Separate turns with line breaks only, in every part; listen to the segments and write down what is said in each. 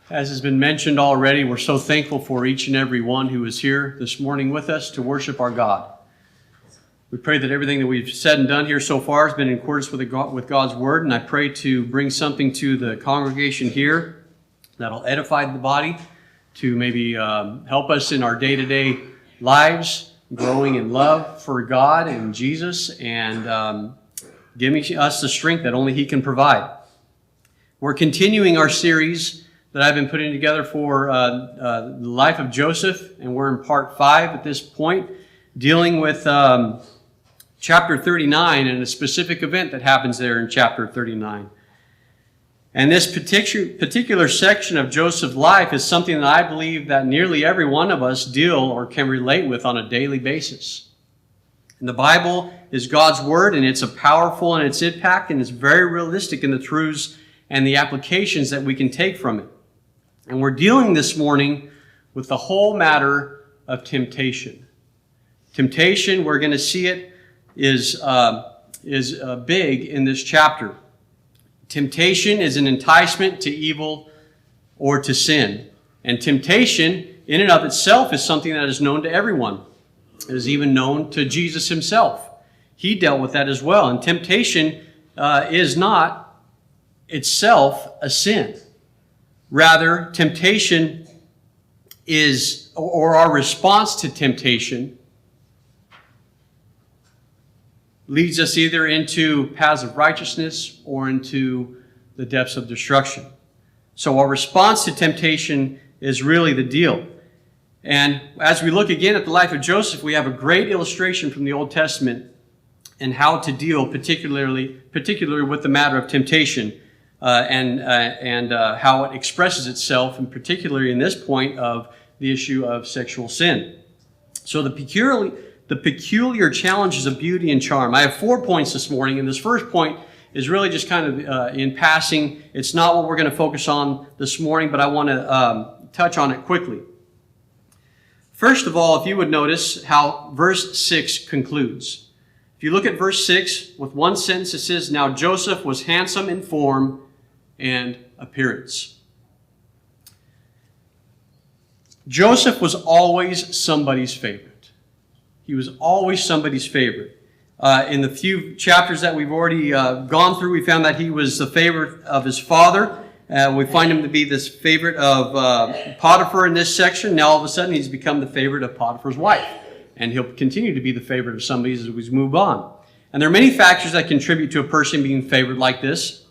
As has been mentioned already, we're so thankful for each and every one who is here this morning with us to worship our God. We pray that everything that we've said and done here so far has been in accordance with God's Word, and I pray to bring something to the congregation here that'll edify the body, to maybe help us in our day-to-day lives, growing in love for God and Jesus, and giving us the strength that only He can provide. We're continuing our series that I've been putting together for the life of Joseph, and we're in part 5 at this point, dealing with chapter 39 and a specific event that happens there in chapter 39. And this particular section of Joseph's life is something that I believe that nearly every one of us deal or can relate with on a daily basis. And the Bible is God's Word, and it's a powerful in its impact, and it's very realistic in the truths and the applications that we can take from it. And we're dealing this morning with the whole matter of temptation. Temptation, we're going to see it, is big in this chapter. Temptation is an enticement to evil or to sin. And temptation, in and of itself, is something that is known to everyone. It is even known to Jesus himself. He dealt with that as well. And temptation is not itself a sin. Rather, temptation is, or our response to temptation, leads us either into paths of righteousness or into the depths of destruction. So our response to temptation is really the deal. And as we look again at the life of Joseph, we have a great illustration from the Old Testament and how to deal particularly with the matter of temptation and how it expresses itself, and particularly in this point of the issue of sexual sin. So the peculiar challenges of beauty and charm. I have 4 points this morning, and this first point is really just kind of in passing. It's not what we're going to focus on this morning, but I want to touch on it quickly. First of all, if you would notice how verse 6 concludes. If you look at verse 6, with one sentence it says, "Now Joseph was handsome in form and appearance." Joseph was always somebody's favorite. He was always somebody's favorite. In the few chapters that we've already gone through, we found that he was the favorite of his father. We find him to be this favorite of Potiphar in this section. Now all of a sudden he's become the favorite of Potiphar's wife. And he'll continue to be the favorite of somebody as we move on. And there are many factors that contribute to a person being favored like this,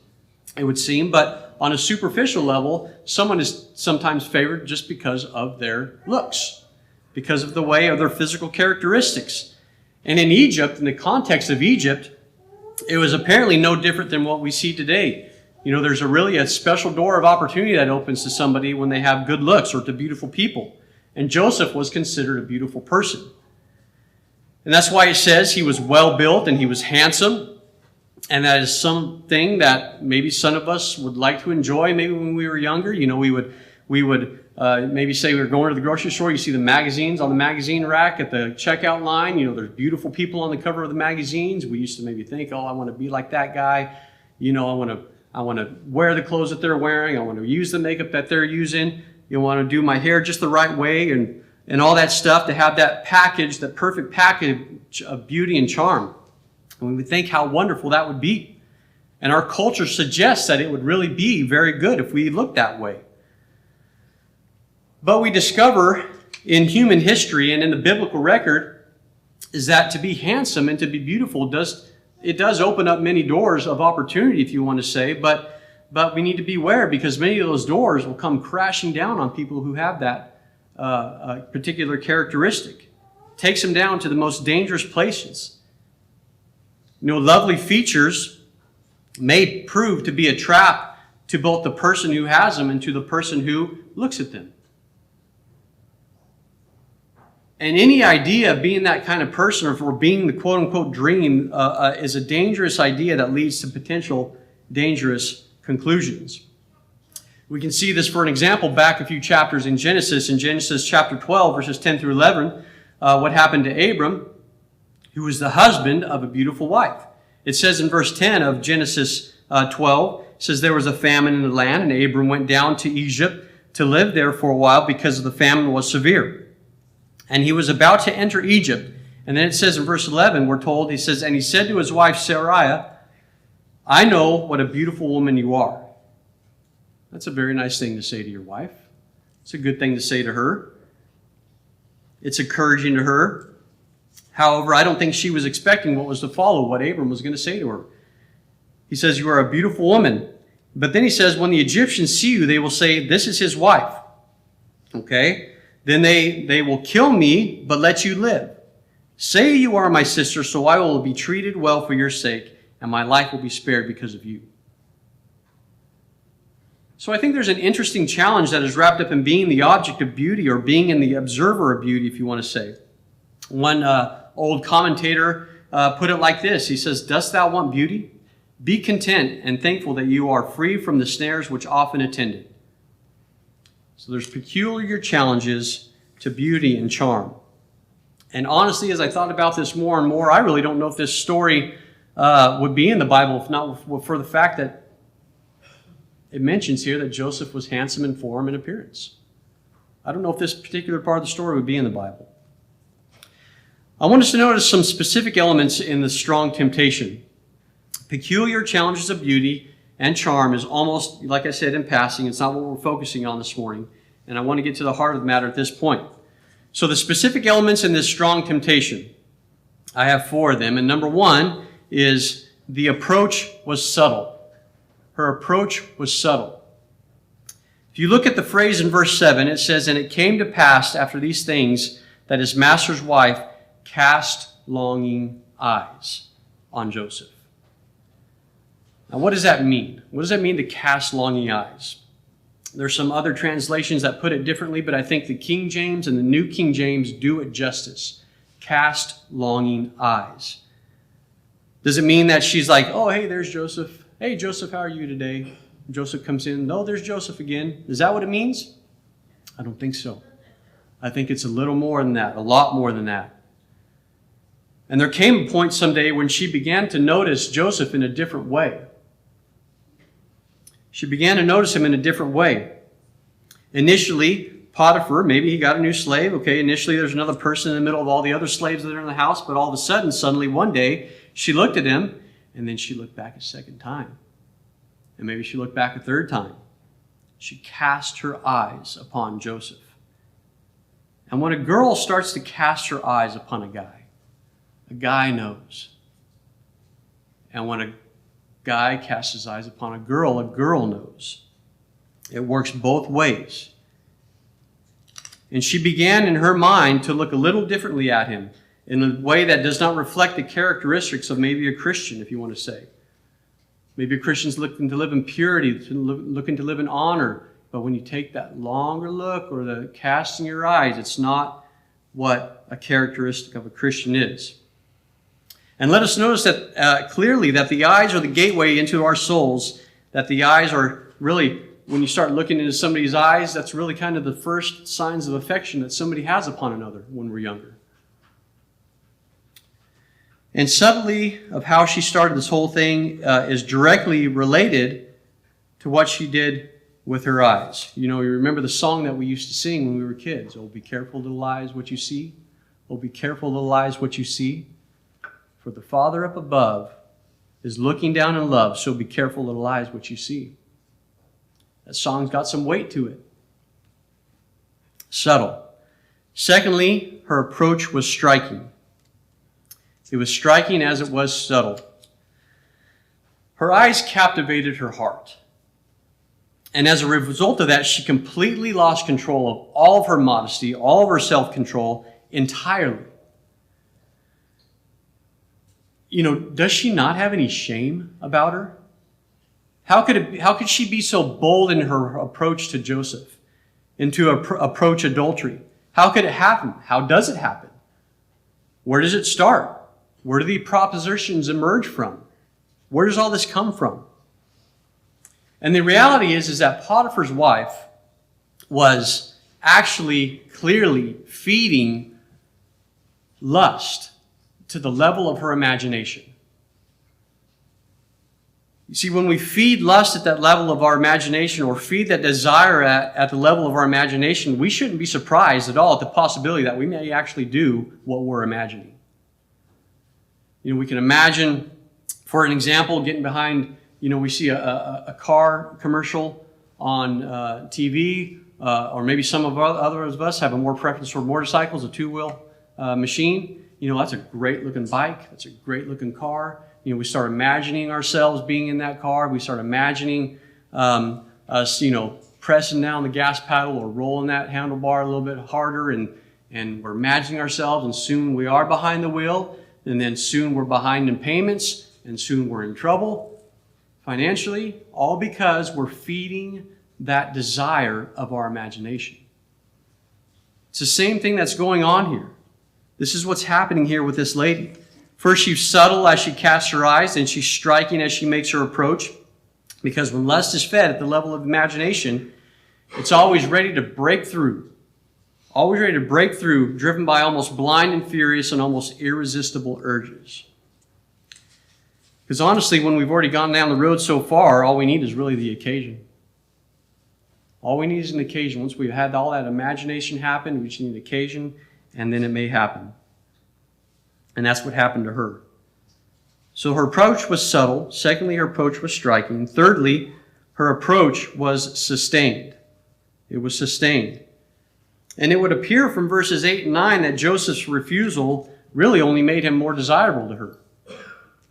it would seem. But on a superficial level, someone is sometimes favored just because of their looks, because of the way of their physical characteristics. And in Egypt, in the context of Egypt, it was apparently no different than what we see today. You know, there's really a special door of opportunity that opens to somebody when they have good looks or to beautiful people. And Joseph was considered a beautiful person. And that's why it says he was well built and he was handsome. And that is something that maybe some of us would like to enjoy maybe when we were younger. You know, we would maybe say we were going to the grocery store. You see the magazines on the magazine rack at the checkout line. You know, there's beautiful people on the cover of the magazines. We used to maybe think, oh, I want to be like that guy. You know, I want to wear the clothes that they're wearing. I want to use the makeup that they're using. You want to do my hair just the right way and all that stuff, to have that package, that perfect package of beauty and charm. And we would think how wonderful that would be. And our culture suggests that it would really be very good if we looked that way. But we discover in human history and in the biblical record is that to be handsome and to be beautiful does open up many doors of opportunity, if you want to say, but we need to beware, because many of those doors will come crashing down on people who have that particular characteristic. It takes them down to the most dangerous places. You know, lovely features may prove to be a trap to both the person who has them and to the person who looks at them. And any idea of being that kind of person, or for being the quote-unquote dream, is a dangerous idea that leads to potential dangerous conclusions. We can see this, for an example, back a few chapters in Genesis. In Genesis chapter 12, verses 10 through 11, what happened to Abram, who was the husband of a beautiful wife. It says in verse 10 of Genesis 12, it says, "There was a famine in the land, and Abram went down to Egypt to live there for a while because the famine was severe. And he was about to enter Egypt. And then it says in verse 11, we're told, he says, and he said to his wife Sarai, I know what a beautiful woman you are. That's a very nice thing to say to your wife. It's a good thing to say to her. It's encouraging to her. However, I don't think she was expecting what was to follow, what Abram was going to say to her. He says, you are a beautiful woman. But then he says, when the Egyptians see you, they will say, this is his wife. Okay? Then they will kill me, but let you live. Say you are my sister, so I will be treated well for your sake, and my life will be spared because of you. So I think there's an interesting challenge that is wrapped up in being the object of beauty, or being in the observer of beauty, if you want to say. One old commentator put it like this. He says, dost thou want beauty? Be content and thankful that you are free from the snares which often attend it. So there's peculiar challenges to beauty and charm. And honestly, as I thought about this more and more, I really don't know if this story would be in the Bible, if not for the fact that it mentions here that Joseph was handsome in form and appearance. I don't know if this particular part of the story would be in the Bible. I want us to notice some specific elements in the strong temptation. Peculiar challenges of beauty and charm is almost, like I said, in passing. It's not what we're focusing on this morning. And I want to get to the heart of the matter at this point. So the specific elements in this strong temptation, I have 4 of them. And number 1 is the approach was subtle. Her approach was subtle. If you look at the phrase in verse 7, it says, and it came to pass after these things that his master's wife cast longing eyes on Joseph. Now, what does that mean? What does that mean to cast longing eyes? There's some other translations that put it differently, but I think the King James and the New King James do it justice. Cast longing eyes. Does it mean that she's like, oh, hey, there's Joseph. Hey, Joseph, how are you today? Joseph comes in. No, there's Joseph again. Is that what it means? I don't think so. I think it's a little more than that, a lot more than that. And there came a point someday when she began to notice Joseph in a different way. She began to notice him in a different way. Initially, Potiphar, maybe he got a new slave. Okay, initially there's another person in the middle of all the other slaves that are in the house, but all of a sudden, suddenly one day, she looked at him, and then she looked back a second time. And maybe she looked back a third time. She cast her eyes upon Joseph. And when a girl starts to cast her eyes upon a guy knows. And when a guy casts his eyes upon a girl knows. It works both ways. And she began in her mind to look a little differently at him in a way that does not reflect the characteristics of maybe a Christian, if you want to say. Maybe a Christian's looking to live in purity, looking to live in honor. But when you take that longer look or the casting your eyes, it's not what a characteristic of a Christian is. And let us notice that clearly that the eyes are the gateway into our souls, that the eyes are really, when you start looking into somebody's eyes, that's really kind of the first signs of affection that somebody has upon another when we're younger. And subtly of how she started this whole thing is directly related to what she did with her eyes. You know, you remember the song that we used to sing when we were kids. Oh, be careful, little eyes, what you see. Oh, be careful, little eyes, what you see. For the Father up above is looking down in love, so be careful, little eyes, what you see. That song's got some weight to it. Subtle. Secondly, her approach was striking. It was striking as it was subtle. Her eyes captivated her heart. And as a result of that, she completely lost control of all of her modesty, all of her self-control entirely. You know, does she not have any shame about her? How could she be so bold in her approach to Joseph and to approach adultery? How could it happen? How does it happen? Where does it start? Where do the propositions emerge from? Where does all this come from? And the reality is that Potiphar's wife was actually clearly feeding lust to the level of her imagination. You see, when we feed lust at that level of our imagination, or feed that desire at the level of our imagination, we shouldn't be surprised at all at the possibility that we may actually do what we're imagining. We can imagine, for an example, getting behind, we see a car commercial on TV, or maybe some of others of us have a more preference for motorcycles, a two-wheel machine. That's a great-looking bike. That's a great-looking car. We start imagining ourselves being in that car. We start imagining us, pressing down the gas pedal or rolling that handlebar a little bit harder, and we're imagining ourselves, and soon we are behind the wheel, and then soon we're behind in payments, and soon we're in trouble financially, all because we're feeding that desire of our imagination. It's the same thing that's going on here. This is what's happening here with this lady. First, she's subtle as she casts her eyes, and she's striking as she makes her approach. Because when lust is fed at the level of imagination, it's always ready to break through. Always ready to break through, driven by almost blind and furious and almost irresistible urges. Because honestly, when we've already gone down the road so far, all we need is really the occasion. All we need is an occasion. Once we've had all that imagination happen, we just need an occasion, and then it may happen. And that's what happened to her. So her approach was subtle. Secondly, her approach was striking. Thirdly, her approach was sustained. It was sustained. And it would appear from verses 8 and 9 that Joseph's refusal really only made him more desirable to her.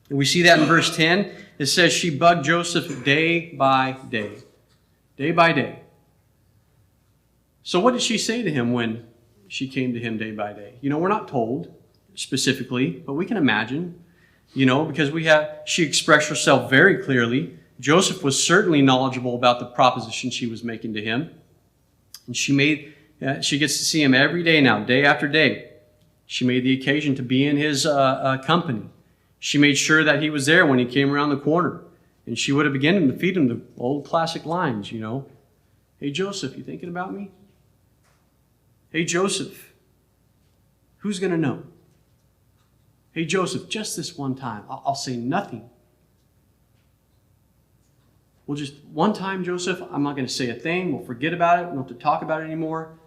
And we see that in verse 10. It says she bugged Joseph day by day. Day by day. So what did she say to him when she came to him day by day? We're not told specifically, but we can imagine, because she expressed herself very clearly. Joseph was certainly knowledgeable about the proposition she was making to him. And she gets to see him every day now, day after day. She made the occasion to be in his company. She made sure that he was there when he came around the corner. And she would have begun to feed him the old classic lines, Hey, Joseph, you thinking about me? Hey, Joseph, who's going to know? Hey, Joseph, just this one time. I'll say nothing. Well, just one time, Joseph, I'm not going to say a thing. We'll forget about it. We don't have to talk about it anymore.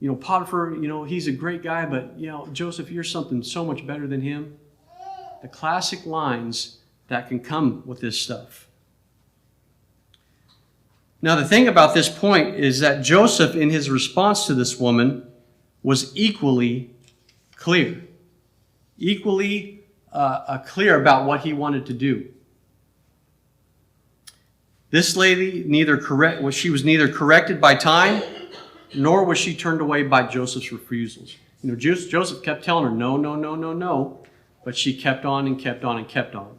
Potiphar, he's a great guy, but, Joseph, you're something so much better than him. The classic lines that can come with this stuff. Now, the thing about this point is that Joseph, in his response to this woman, was equally clear. Equally clear about what he wanted to do. This lady she was neither corrected by time, nor was she turned away by Joseph's refusals. Joseph kept telling her, no, no, no, no, no, but she kept on and kept on and kept on.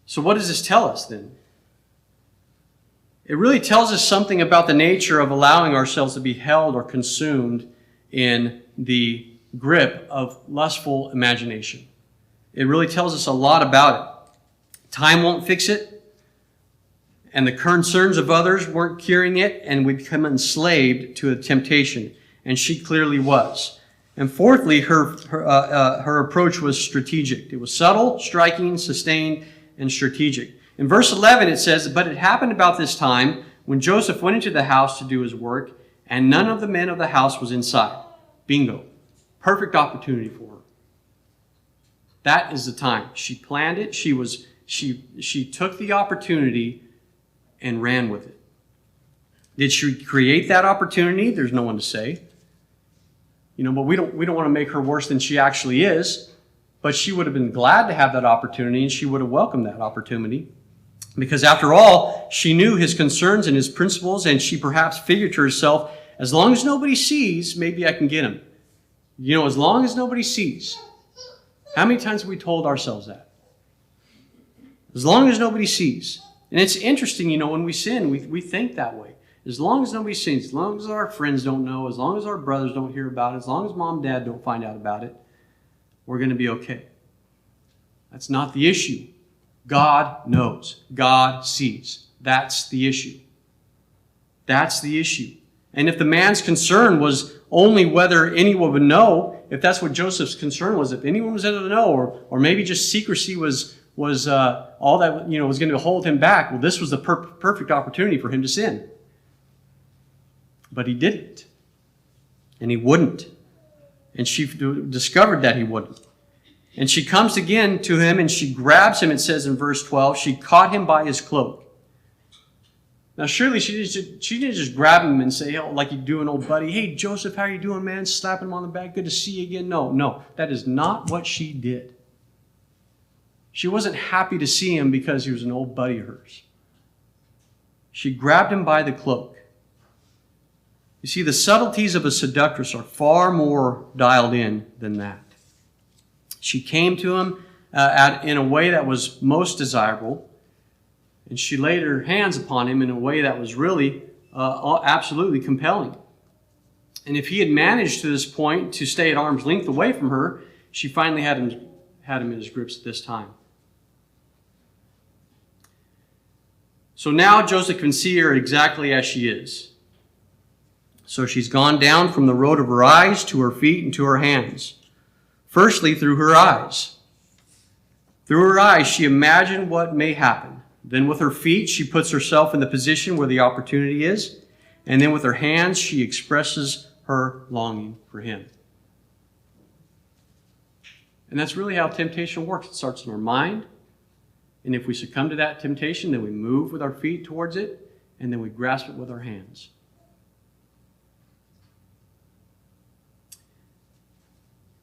So what does this tell us then? It really tells us something about the nature of allowing ourselves to be held or consumed in the grip of lustful imagination. It really tells us a lot about it. Time won't fix it, and the concerns of others weren't curing it, and we become enslaved to a temptation, and she clearly was. And fourthly, her approach was strategic. It was subtle, striking, sustained, and strategic. In verse 11 it says, "But it happened about this time when Joseph went into the house to do his work, and none of the men of the house was inside." Bingo. Perfect opportunity for her. That is the time. She planned it. She took the opportunity and ran with it. Did she create that opportunity? There's no one to say. But we don't want to make her worse than she actually is. But she would have been glad to have that opportunity, and she would have welcomed that opportunity. Because after all, she knew his concerns and his principles, and she perhaps figured to herself, as long as nobody sees, maybe I can get him. As long as nobody sees. How many times have we told ourselves that? As long as nobody sees. And it's interesting, when we sin, we think that way. As long as nobody sees, as long as our friends don't know, as long as our brothers don't hear about it, as long as mom and dad don't find out about it, we're going to be okay. That's not the issue. God knows. God sees. That's the issue. That's the issue. And if the man's concern was only whether anyone would know, if that's what Joseph's concern was, if anyone was able to know, or maybe just secrecy was all that was going to hold him back. Well, this was the perfect opportunity for him to sin. But he didn't. And he wouldn't. And she discovered that he wouldn't. And she comes again to him and she grabs him, it says in verse 12, she caught him by his cloak. Now surely she didn't just grab him and say, oh, like you do an old buddy, hey Joseph, how you doing, man? Slap him on the back, good to see you again. No, that is not what she did. She wasn't happy to see him because he was an old buddy of hers. She grabbed him by the cloak. You see, the subtleties of a seductress are far more dialed in than that. She came to him in a way that was most desirable, and she laid her hands upon him in a way that was really absolutely compelling. And if he had managed to this point to stay at arm's length away from her, she finally had him in his grips at this time. So now Joseph can see her exactly as she is. So she's gone down from the road of her eyes to her feet and to her hands. Firstly, through her eyes. Through her eyes, she imagined what may happen. Then with her feet, she puts herself in the position where the opportunity is. And then with her hands, she expresses her longing for him. And that's really how temptation works. It starts in our mind. And if we succumb to that temptation, then we move with our feet towards it, and then we grasp it with our hands.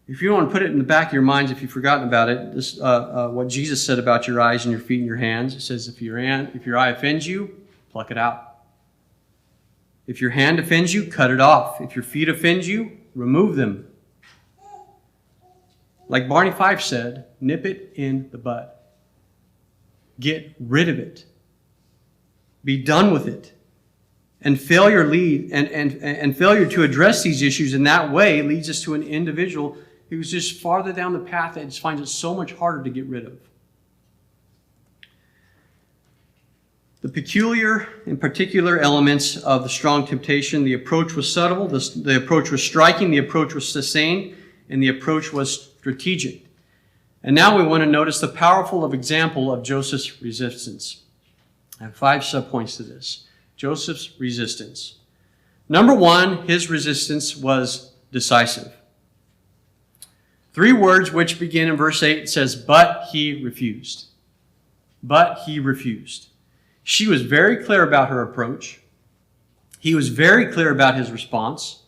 If you want to put it in the back of your minds, if you've forgotten about it, this what Jesus said about your eyes and your feet and your hands. It says, if your eye offends you, pluck it out. If your hand offends you, cut it off. If your feet offend you, remove them. Like Barney Fife said, nip it in the bud. Get rid of it. Be done with it. And failure to address these issues in that way leads us to an individual who's just farther down the path that just finds it so much harder to get rid of. The peculiar and particular elements of the strong temptation, the approach was subtle, the approach was striking, the approach was sustained, and the approach was strategic. And now we want to notice the powerful example of Joseph's resistance. I have 5 subpoints to this. Joseph's resistance. Number 1, his resistance was decisive. 3 words which begin in verse 8. It says, but he refused. But he refused. She was very clear about her approach. He was very clear about his response.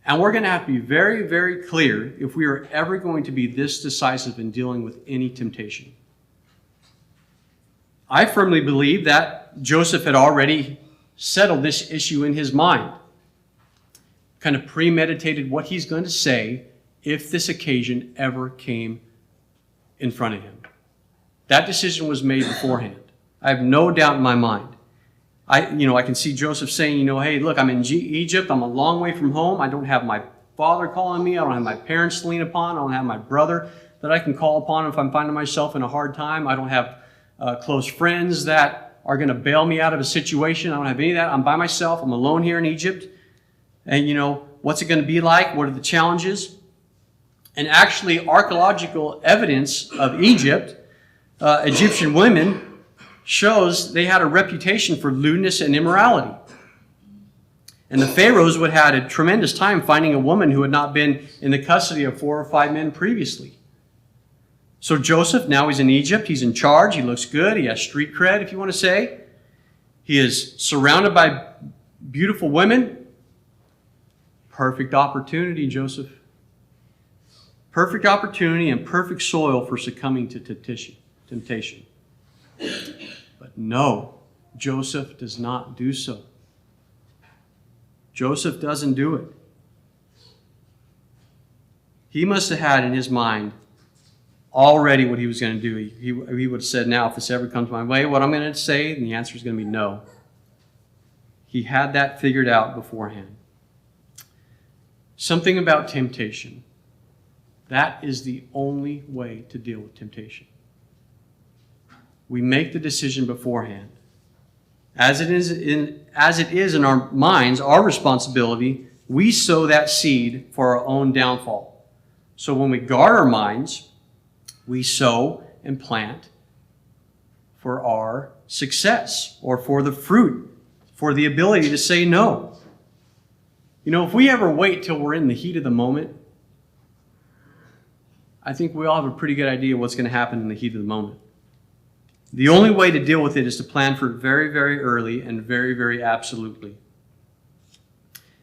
And we're going to have to be very, very clear if we are ever going to be this decisive in dealing with any temptation. I firmly believe that Joseph had already settled this issue in his mind, kind of premeditated what he's going to say if this occasion ever came in front of him. That decision was made beforehand. I have no doubt in my mind. I can see Joseph saying, hey, look, I'm in Egypt. I'm a long way from home. I don't have my father calling me. I don't have my parents to lean upon. I don't have my brother that I can call upon if I'm finding myself in a hard time. I don't have close friends that are going to bail me out of a situation. I don't have any of that. I'm by myself. I'm alone here in Egypt. And, what's it going to be like? What are the challenges? And actually, archaeological evidence of Egypt, Egyptian women, shows they had a reputation for lewdness and immorality. And the pharaohs would have had a tremendous time finding a woman who had not been in the custody of 4 or 5 men previously. So Joseph, now he's in Egypt. He's in charge. He looks good. He has street cred, if you want to say. He is surrounded by beautiful women. Perfect opportunity, Joseph. Perfect opportunity and perfect soil for succumbing to temptation. But no, Joseph does not do so. Joseph doesn't do it. He must have had in his mind already what he was going to do. He would have said, now, if this ever comes my way, what I'm going to say, and the answer is going to be no. He had that figured out beforehand. Something about temptation. That is the only way to deal with temptation. We make the decision beforehand. As it is in our minds, our responsibility, we sow that seed for our own downfall. So when we guard our minds, we sow and plant for our success or for the fruit, for the ability to say no. You know, if we ever wait till we're in the heat of the moment, I think we all have a pretty good idea what's going to happen in the heat of the moment. The only way to deal with it is to plan for it very, very early and very, very absolutely.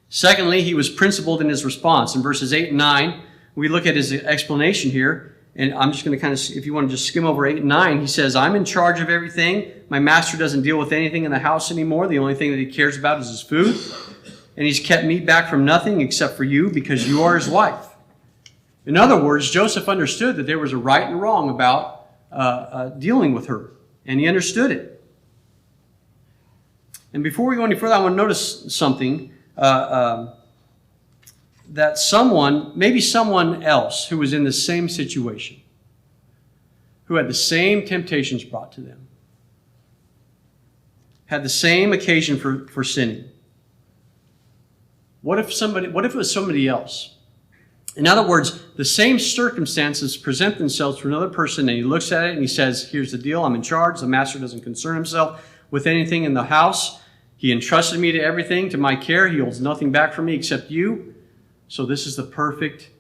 Secondly, he was principled in his response. In verses 8 and 9, we look at his explanation here, and I'm just going to kind of, if you want to just skim over 8 and 9, he says, I'm in charge of everything. My master doesn't deal with anything in the house anymore. The only thing that he cares about is his food. And he's kept me back from nothing except for you because you are his wife. In other words, Joseph understood that there was a right and wrong about dealing with her, and he understood it. And before we go any further, I want to notice something, that maybe someone else who was in the same situation, who had the same temptations brought to them, had the same occasion for sinning. What if it was somebody else? In other words, the same circumstances present themselves to another person, and he looks at it and he says, here's the deal, I'm in charge. The master doesn't concern himself with anything in the house. He entrusted me to everything, to my care. He holds nothing back from me except you. So this is as perfect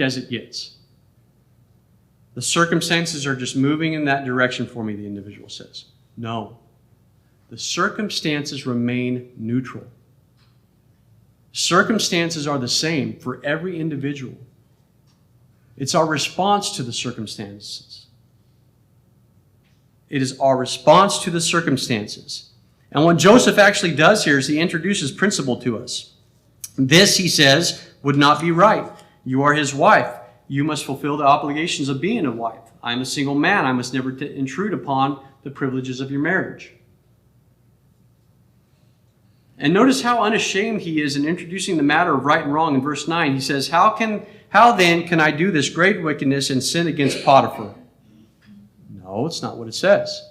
as it gets. The circumstances are just moving in that direction for me, the individual says. No. The circumstances remain neutral. Circumstances are the same for every individual. It's our response to the circumstances. It is our response to the circumstances. And what Joseph actually does here is he introduces principle to us. This, he says, would not be right. You are his wife. You must fulfill the obligations of being a wife. I'm a single man. I must never intrude upon the privileges of your marriage. And notice how unashamed he is in introducing the matter of right and wrong in verse 9. He says, How then can I do this great wickedness and sin against Potiphar? No, it's not what it says.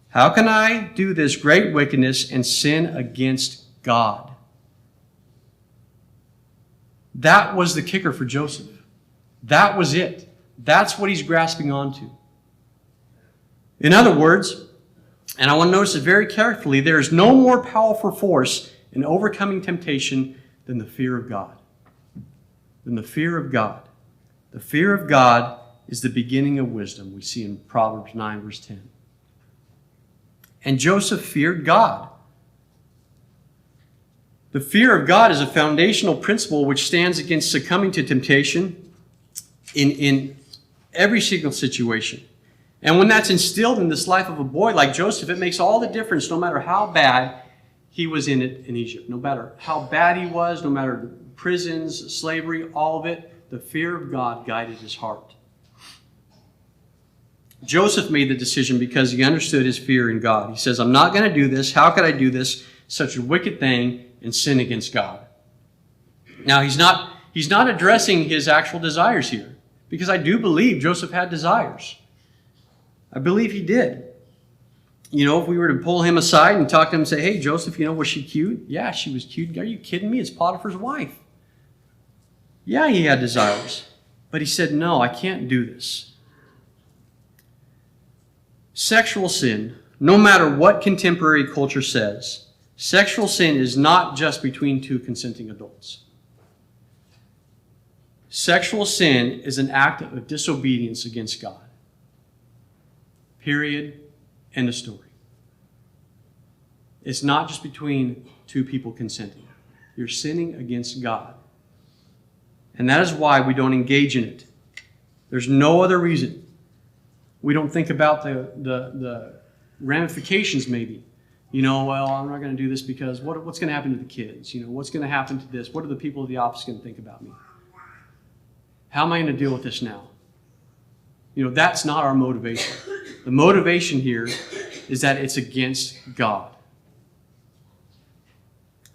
How can I do this great wickedness and sin against God? That was the kicker for Joseph. That was it. That's what he's grasping onto. In other words, and I want to notice it very carefully, there is no more powerful force in overcoming temptation than the fear of God. Than the fear of God. The fear of God is the beginning of wisdom, we see in Proverbs 9, verse 10. And Joseph feared God. The fear of God is a foundational principle which stands against succumbing to temptation in every single situation. And when that's instilled in this life of a boy like Joseph, it makes all the difference no matter how bad he was in it in Egypt. No matter how bad he was, no matter the prisons, slavery, all of it, the fear of God guided his heart. Joseph made the decision because he understood his fear in God. He says, I'm not going to do this. How could I do this, such a wicked thing, and sin against God? Now, he's not addressing his actual desires here, because I do believe Joseph had desires. I believe he did. You know, if we were to pull him aside and talk to him and say, hey, Joseph, was she cute? Yeah, she was cute. Are you kidding me? It's Potiphar's wife. Yeah, he had desires. But he said, no, I can't do this. Sexual sin, no matter what contemporary culture says, sexual sin is not just between two consenting adults. Sexual sin is an act of disobedience against God. Period. End of story. It's not just between two people consenting. You're sinning against God. And that is why we don't engage in it. There's no other reason. We don't think about the ramifications maybe. Well, I'm not going to do this because what's going to happen to the kids? What's going to happen to this? What are the people of the office going to think about me? How am I going to deal with this now? That's not our motivation. The motivation here is that it's against God.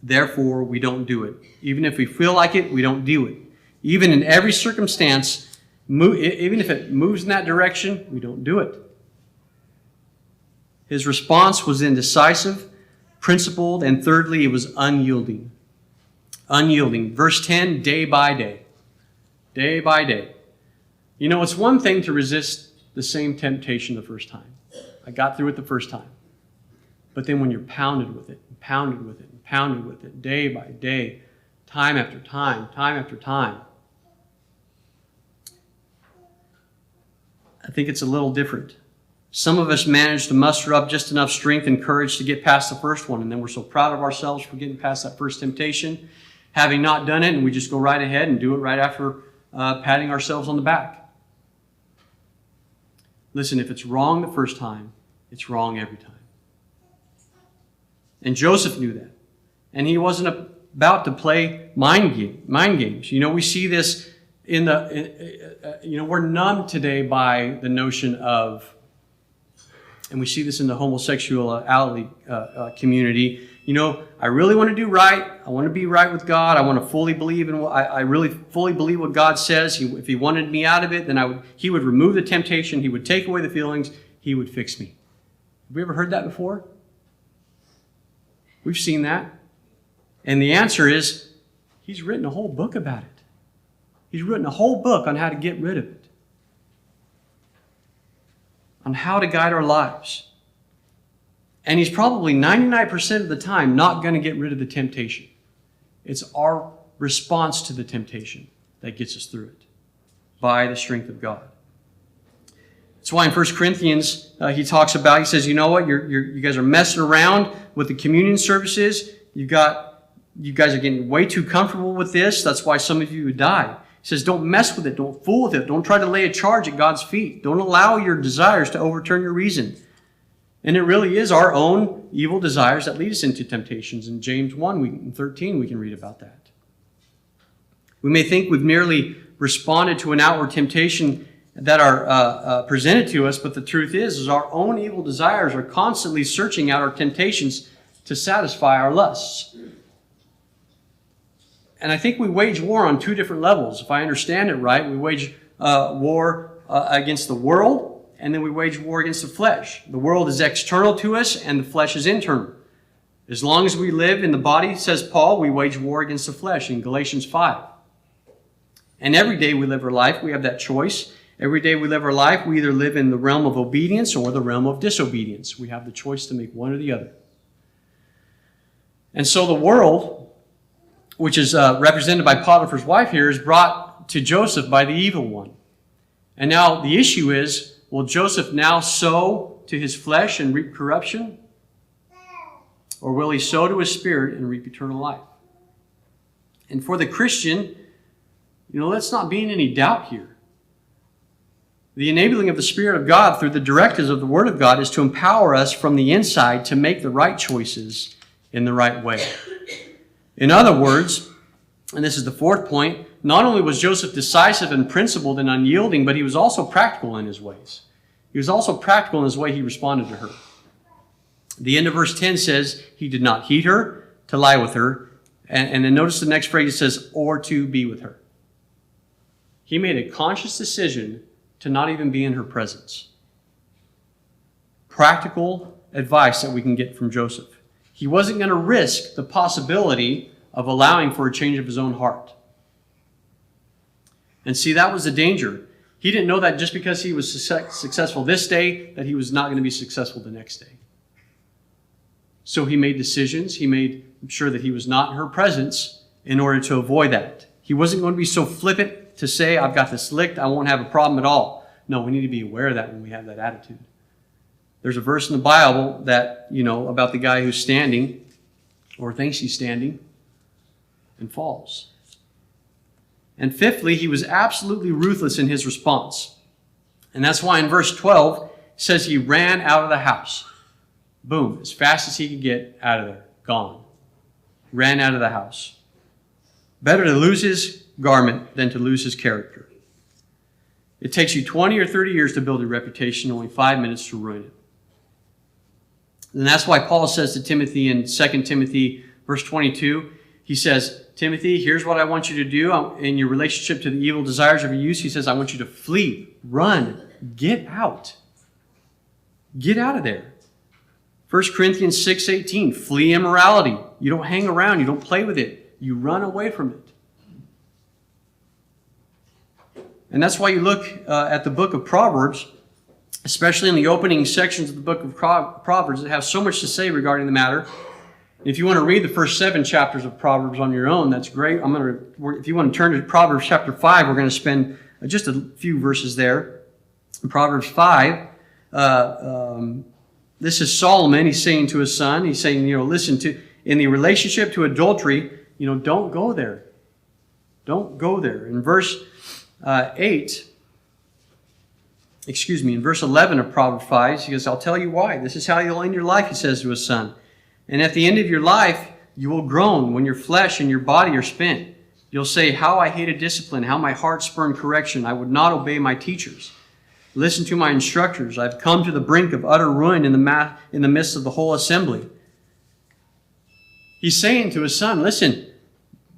Therefore, we don't do it. Even if we feel like it, we don't do it. Even in every circumstance, even if it moves in that direction, we don't do it. His response was indecisive, principled, and thirdly, it was unyielding. Unyielding. Verse 10, day by day. day by day. You know, it's one thing to resist the same temptation the first time. I got through it the first time. But then when you're pounded with it, and pounded with it, and pounded with it, day by day, time after time after time, I think it's a little different. Some of us manage to muster up just enough strength and courage to get past the first one, and then we're so proud of ourselves for getting past that first temptation, having not done it, and we just go right ahead and do it right after patting ourselves on the back. Listen, if it's wrong the first time, it's wrong every time. And Joseph knew that. And he wasn't about to play mind games. You know, we see this we're numbed today by the notion of, and we see this in the homosexuality community. You know, I really want to do right. I want to be right with God. I want to fully believe in what I really fully believe what God says. If He wanted me out of it, then He would remove the temptation. He would take away the feelings. He would fix me. Have we ever heard that before? We've seen that. And the answer is, He's written a whole book about it. He's written a whole book on how to get rid of it. On how to guide our lives. And He's probably 99% of the time not going to get rid of the temptation. It's our response to the temptation that gets us through it by the strength of God. That's why in 1 Corinthians he talks about, he says, you know what, you guys are messing around with the communion services. You guys are getting way too comfortable with this. That's why some of you would die. He says, don't mess with it. Don't fool with it. Don't try to lay a charge at God's feet. Don't allow your desires to overturn your reason. And it really is our own evil desires that lead us into temptations. In James 1:13, we can read about that. We may think we've merely responded to an outward temptation that are presented to us, but the truth is our own evil desires are constantly searching out our temptations to satisfy our lusts. And I think we wage war on two different levels. If I understand it right, we wage war against the world, and then we wage war against the flesh. The world is external to us, and the flesh is internal. As long as we live in the body, says Paul, we wage war against the flesh in Galatians 5. And every day we live our life, we have that choice. Every day we live our life, we either live in the realm of obedience or the realm of disobedience. We have the choice to make one or the other. And so the world, which is represented by Potiphar's wife here, is brought to Joseph by the evil one. And now the issue is, will Joseph now sow to his flesh and reap corruption? Or will he sow to his spirit and reap eternal life? And for the Christian, let's not be in any doubt here. The enabling of the Spirit of God through the directives of the Word of God is to empower us from the inside to make the right choices in the right way. In other words, and this is the fourth point, not only was Joseph decisive and principled and unyielding, but he was also practical in his ways. He was also practical in his way he responded to her. The end of verse 10 says, he did not heed her to lie with her. And then notice the next phrase, it says, or to be with her. He made a conscious decision to not even be in her presence. Practical advice that we can get from Joseph. He wasn't going to risk the possibility of allowing for a change of his own heart. And see, that was the danger. He didn't know that just because he was successful this day, that he was not going to be successful the next day. So he made decisions. He made sure that he was not in her presence in order to avoid that. He wasn't going to be so flippant to say, I've got this licked, I won't have a problem at all. No, we need to be aware of that when we have that attitude. There's a verse in the Bible that, about the guy who's standing or thinks he's standing and falls. And fifthly, he was absolutely ruthless in his response. And that's why in verse 12, it says he ran out of the house. Boom, as fast as he could get out of there. Gone. Ran out of the house. Better to lose his garment than to lose his character. It takes you 20 or 30 years to build a reputation, only 5 minutes to ruin it. And that's why Paul says to Timothy in 2 Timothy verse 22, he says, Timothy, here's what I want you to do in your relationship to the evil desires of your youth. He says, I want you to flee, run, get out. Get out of there. 1 Corinthians 6:18, flee immorality. You don't hang around. You don't play with it. You run away from it. And that's why you look at the book of Proverbs, especially in the opening sections of the book of Proverbs that have so much to say regarding the matter. If you want to read the first 7 chapters of Proverbs on your own, that's great. If you want to turn to Proverbs chapter 5, we're going to spend just a few verses there. In Proverbs 5, this is Solomon. He's saying to his son, he's saying, listen, in the relationship to adultery, don't go there. Don't go there. In verse 11 of Proverbs 5, he goes, I'll tell you why. This is how you'll end your life, he says to his son. And at the end of your life, you will groan when your flesh and your body are spent. You'll say, how I hated discipline, how my heart spurned correction. I would not obey my teachers. Listen to my instructors. I've come to the brink of utter ruin in the midst of the whole assembly. He's saying to his son, listen,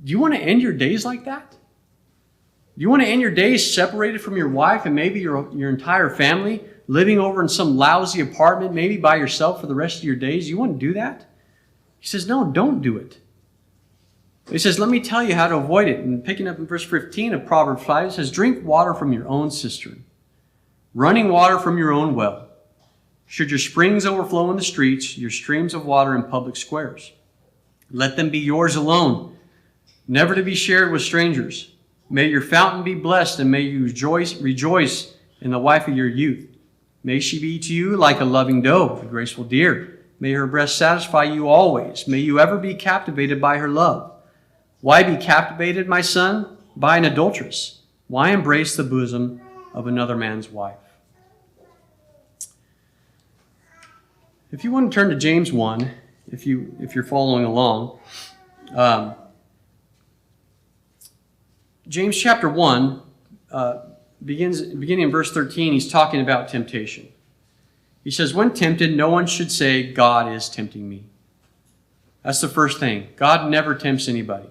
do you want to end your days like that? Do you want to end your days separated from your wife and maybe your entire family, living over in some lousy apartment, maybe by yourself for the rest of your days? You want to do that? He says, no, don't do it. He says, let me tell you how to avoid it. And picking up in verse 15 of Proverbs 5, it says, drink water from your own cistern, running water from your own well. Should your springs overflow in the streets, your streams of water in public squares. Let them be yours alone, never to be shared with strangers. May your fountain be blessed, and may you rejoice in the wife of your youth. May she be to you like a loving doe, a graceful deer. May her breast satisfy you always. May you ever be captivated by her love. Why be captivated, my son, by an adulteress? Why embrace the bosom of another man's wife? If you want to turn to James 1, if you're following along, James chapter 1, beginning in verse 13, he's talking about temptation. He says, when tempted, no one should say, God is tempting me. That's the first thing. God never tempts anybody.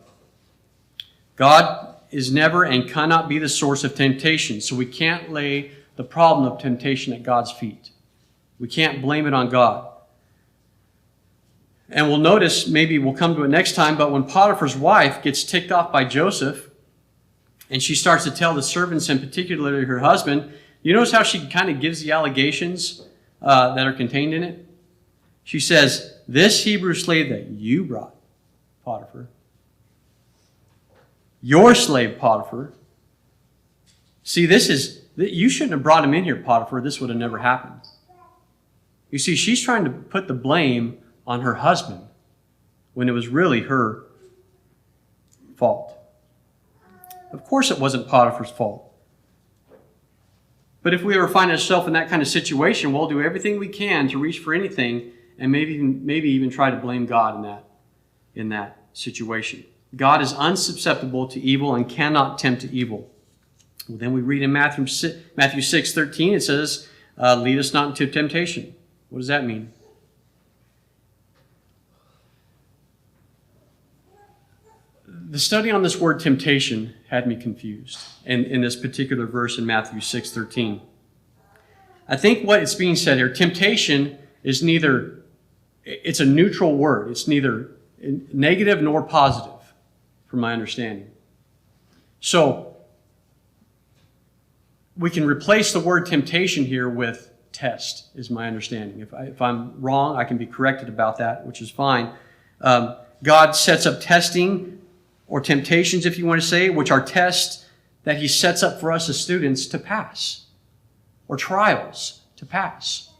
God is never and cannot be the source of temptation, so we can't lay the problem of temptation at God's feet. We can't blame it on God. And we'll notice, maybe we'll come to it next time, but when Potiphar's wife gets ticked off by Joseph, and she starts to tell the servants, and particularly her husband, you notice how she kind of gives the allegations that are contained in it? She says, this Hebrew slave that you brought, Potiphar, your slave Potiphar, see, you shouldn't have brought him in here, Potiphar. This would have never happened. You see, she's trying to put the blame on her husband when it was really her fault. Of course it wasn't Potiphar's fault. But if we ever find ourselves in that kind of situation, we'll do everything we can to reach for anything and maybe even try to blame God in that situation. God is unsusceptible to evil and cannot tempt to evil. Well, then we read in Matthew 6:13, it says, lead us not into temptation. What does that mean? The study on this word temptation had me confused in this particular verse in Matthew 6:13. I think what is being said here, temptation is it's a neutral word. It's neither negative nor positive, from my understanding. So, we can replace the word temptation here with test, is my understanding. If I'm wrong, I can be corrected about that, which is fine. God sets up testing, or temptations, if you want to say, which are tests that he sets up for us as students to pass, or trials to pass.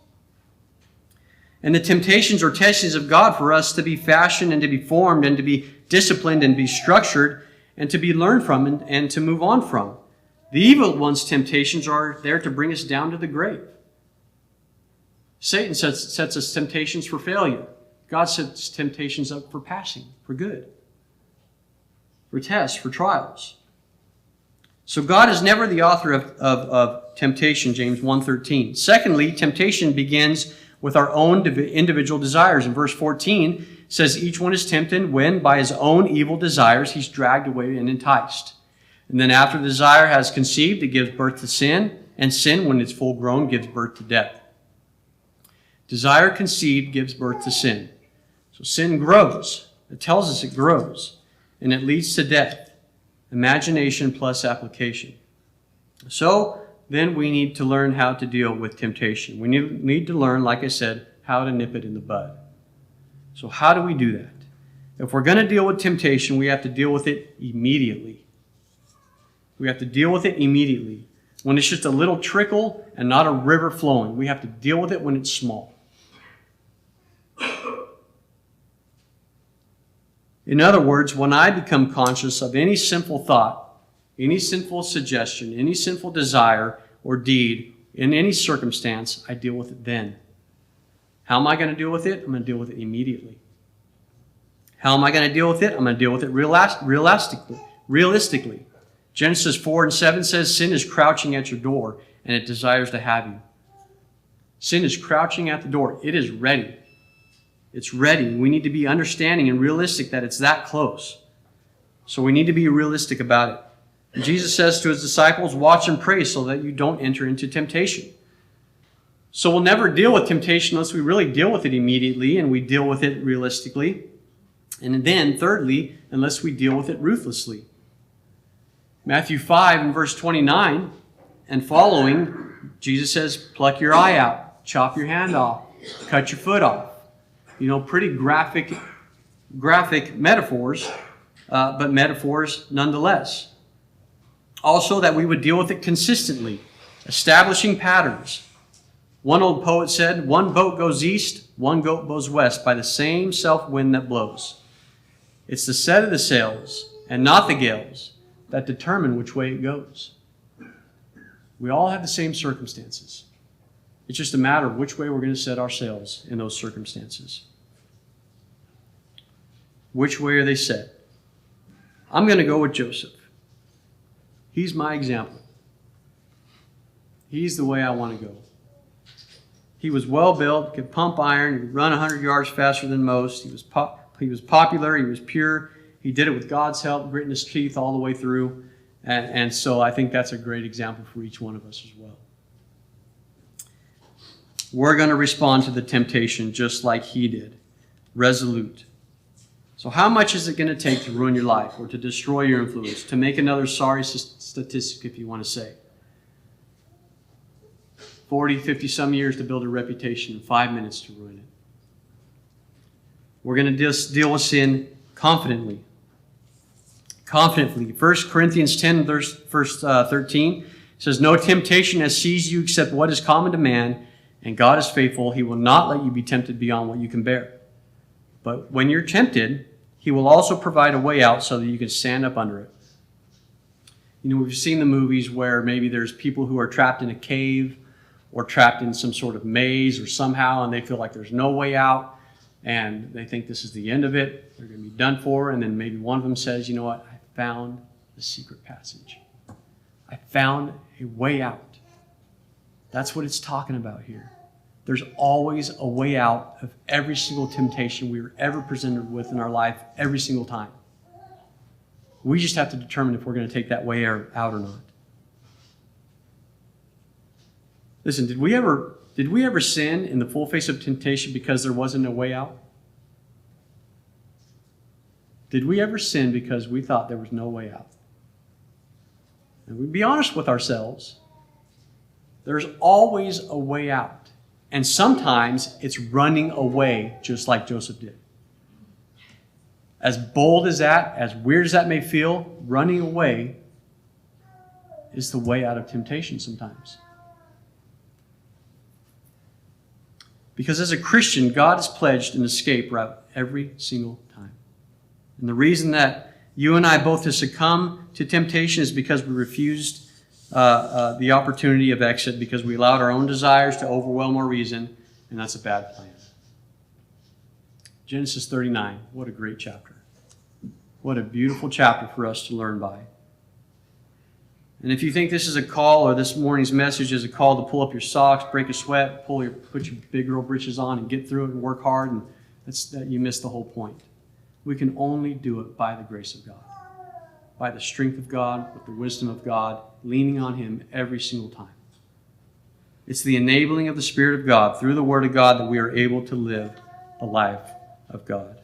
And the temptations or testings of God for us to be fashioned and to be formed and to be disciplined and be structured and to be learned from and to move on from. The evil one's temptations are there to bring us down to the grave. Satan sets us temptations for failure. God sets temptations up for passing, for good, for tests, for trials. So God is never the author of temptation, James 1:13. Secondly, temptation begins with our own individual desires. In verse 14, it says, each one is tempted when by his own evil desires he's dragged away and enticed. And then after the desire has conceived, it gives birth to sin, and sin, when it's full grown, gives birth to death. Desire conceived gives birth to sin. So sin grows. It tells us it grows. And it leads to death. Imagination plus application. So then we need to learn how to deal with temptation. We need to learn, like I said, how to nip it in the bud. So how do we do that? If we're going to deal with temptation, we have to deal with it immediately. We have to deal with it immediately. When it's just a little trickle and not a river flowing, we have to deal with it when it's small. In other words, when I become conscious of any sinful thought, any sinful suggestion, any sinful desire or deed in any circumstance, I deal with it then. How am I going to deal with it? I'm going to deal with it immediately. How am I going to deal with it? I'm going to deal with it realistically. Genesis 4:7 says, sin is crouching at your door, and it desires to have you. Sin is crouching at the door. It is ready. It's ready. We need to be understanding and realistic that it's that close. So we need to be realistic about it. And Jesus says to his disciples, watch and pray so that you don't enter into temptation. So we'll never deal with temptation unless we really deal with it immediately and we deal with it realistically. And then, thirdly, unless we deal with it ruthlessly. Matthew 5 and verse 29 and following, Jesus says, pluck your eye out, chop your hand off, cut your foot off. Pretty graphic metaphors, but metaphors nonetheless. Also, that we would deal with it consistently, establishing patterns. One old poet said, one boat goes east, one boat goes west by the same self wind that blows. It's the set of the sails and not the gales that determine which way it goes. We all have the same circumstances. It's just a matter of which way we're going to set our sails in those circumstances. Which way are they set? I'm going to go with Joseph. He's my example. He's the way I want to go. He was well built, could pump iron, he could run 100 yards faster than most. He was popular, he was pure. He did it with God's help, gritting his teeth all the way through. And so I think that's a great example for each one of us as well. We're going to respond to the temptation just like he did. Resolute. So how much is it going to take to ruin your life or to destroy your influence, to make another sorry statistic, if you want to say? 40, 50 some years to build a reputation and 5 minutes to ruin it. We're going to just deal with sin confidently. Confidently. 1 Corinthians 10, verse 13 says, no temptation has seized you except what is common to man, and God is faithful. He will not let you be tempted beyond what you can bear. But when you're tempted, he will also provide a way out so that you can stand up under it. We've seen the movies where maybe there's people who are trapped in a cave or trapped in some sort of maze or somehow, and they feel like there's no way out, and they think this is the end of it. They're going to be done for, and then maybe one of them says, you know what, I found the secret passage. I found a way out. That's what it's talking about here. There's always a way out of every single temptation we were ever presented with in our life, every single time. We just have to determine if we're going to take that way out or not. Listen, did we ever sin in the full face of temptation because there wasn't a way out? Did we ever sin because we thought there was no way out? And we'd be honest with ourselves. There's always a way out. And sometimes it's running away, just like Joseph did. As bold as that, as weird as that may feel, running away is the way out of temptation sometimes. Because as a Christian, God has pledged an escape route every single time. And the reason that you and I both have succumbed to temptation is because we refused the opportunity of exit, because we allowed our own desires to overwhelm our reason, and that's a bad plan. Genesis 39, what a great chapter. What a beautiful chapter for us to learn by. And if you think this is a call, or this morning's message is a call to pull up your socks, break a sweat, put your big girl britches on and get through it and work hard, and you missed the whole point. We can only do it by the grace of God, by the strength of God, with the wisdom of God, leaning on him every single time. It's the enabling of the Spirit of God through the Word of God that we are able to live the life of God.